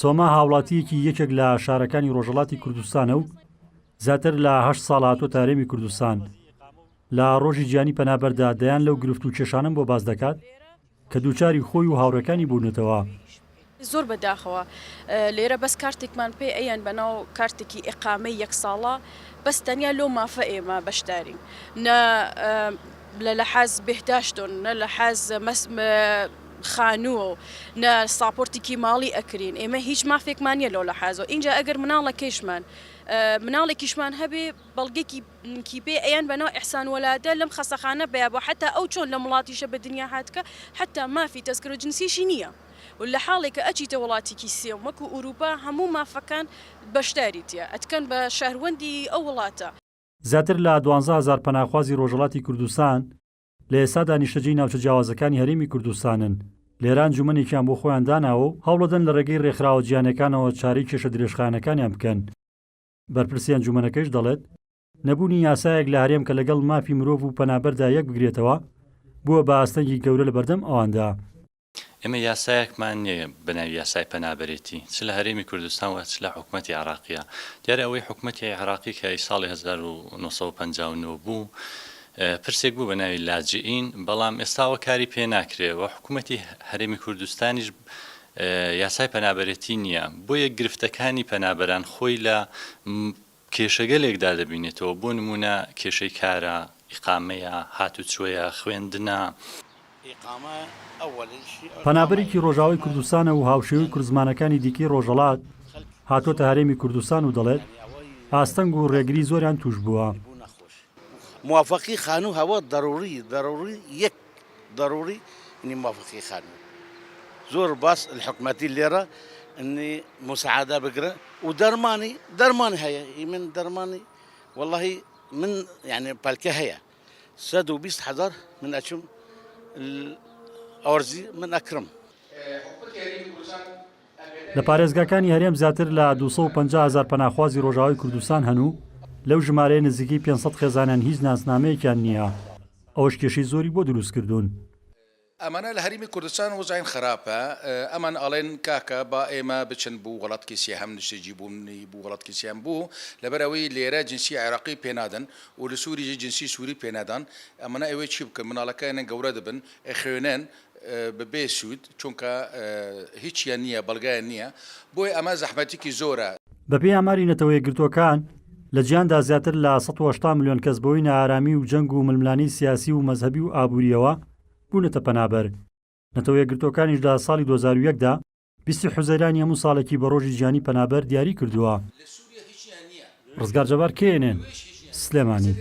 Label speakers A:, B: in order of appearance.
A: سۆما هاوڵاتیەکی یەکێک لە شارەکانی ڕۆژهەڵاتی کوردستانە و زیاتر لە 8 ساڵ هاتووە هەرێمی کوردستان. لە ڕۆژی گیانی پەنابەردا دەیان لەو گرفت و کێشانم بۆ باز دەکات کە دووچاری خۆی و هاوڕەکانی بوونەتەوە.
B: زۆر بەداخەوە لێرە بەس کارتێکمان پێ ئەیان بەناو کارتێکی ئێقامەی 1 ساڵە بەس تەنیا لۆ مافە ئێمە بەشدارین لە لەحاز بێهداشتۆن نە لە حاز خانووە نە ساپۆرتێکی ماڵی ئەکرین ئێمە هیچ مافێکمانە لەو لە حازەوە اینجا ئەگەر مناڵەکەیشمان مناڵێکیشمان هەبێ بەڵگێکی پێ ئەیان بەناو ئەحسان وەلادە لەم خەسەخانە بیا بۆ حتا ئەو چۆن لە وڵاتیشە بە دنیا هاتکە حتا مافی تەزکرە جنسیشی نییە و لە حاڵێکە ئەچیتە وڵاتێکی سێوم وەکو ئوروپا هەموو مافەکان بەشداریتە ئەتکەن بە شەهروەندی ئەو وڵاتە.
A: زیاتر لە 12,000 پەناخوازی ڕۆژهەڵاتی کوردستان لە ئێستا دانیشتەجێی ناوچە جیاوازەکانی هەرێمی کوردستانن. لێران جومەنێکیان بۆ خۆیان داناوە و هەوڵەدەن لە ڕێگەی ڕێکخراوە جیانەکانەوە چارەی کێشە درێژخانەکانیان بکەن. بەرپرسیان جومەنەکەیش دەڵێت نەبوونی یاسایەک لە هەرێم کە لەگەڵ مافی مرۆڤ و پەنابەردا یەک بگرێتەوە بووە بە ئاستەنگی گەورە لە بەردەم ئەواندا.
C: ئێمە یاسایەکمان نییە بەناوی یاسای پەنابەرێتی چ لە هەرێمی کوردستان و چ لە حکوومەتی عراقیە. دیارە ئەوەی حکوومەتی عراقی کە ساڵی 1959 بوو پرسێک بوو بە ناوی لاجئین، بەڵام ئێستاوە کاری پێ ناکرێەوە. حکوومەتی هەرێمی کوردستانیش یاسای پەنابەرێتی نییە، بۆیە گرفتەکانی پەنابەران خۆی لە کێشەگەلێکدا دەبینێتەوە. بۆ نمونە کێشەی کارە، ئیقامەیە، هاتوچۆیە، خوێندنە.
A: پەنابەرێکی ڕۆژاوای کوردستانە و هاوشێوەی کوردزمانەکانی دیکەی ڕۆژهەڵات هاتۆتە هەرێمی کوردستان و دەڵێت ئاستەنگ و ڕێگری زۆریان توش بووە.
D: موافقی خانوو هەوە ضروري یەک ضروري إني موافقی خانوو زۆر باس الحکومەتی لێرە إني مساعدة بقرأ ودرماني هيا من درماني والله من يعني بالكه هيا 120,000 من أشم الأرزي من أكرم.
A: لە پارێزگاکانی هەرێم زیاتر لە 250,000 پەناخوازی ڕۆژاوای کوردستان هەنوو لەو ژمارەیە نزیکەی 500 خێزانیان هیچ ناسنامەیەکیان نییە. ئەوەش کێشەی زۆری بۆ دروستکردوون.
E: ئەمانە لە هەرێمی کوردستان وەزعین خراپە. ئەمان ئەڵێن کاکە با ئێمە بچن بوو وڵاتکی سێهەم نیشتێکی بوونی بوو وڵاتکی سێهەم بوو لەبەرەوەی لێرە جنسی عێراقی پێنادەن و لە سووریژی جنسی سووری پێنادان. ئەمانە ئەوەی چی بکەن؟ مناڵەکانیان گەورە دەبن خوێنێن بەبێ سوود چونکە هیچیان نییە، بەڵگایان نییە. بۆی ئەمە زەحمەتێکی زۆرە.
A: بەپێی ئاماری نەتەوە یەکگرتوەکان لە جیاندا زیاتر لە 180 ملیۆن کەس بەوەی نائارامی و جەنگ و ململانی سیاسی و مەزهەبی و ئابووریەوە بوونەتە پەنابەر. نەتەوە یەکگرتوەکانیش لە ساڵی 2001دا 20 حوزەیرانی هەموو ساڵێکی بە ڕۆژی گیانی پەنابەر دیاری کردووە. ڕزگار جەبار کێنێن سلێمانی.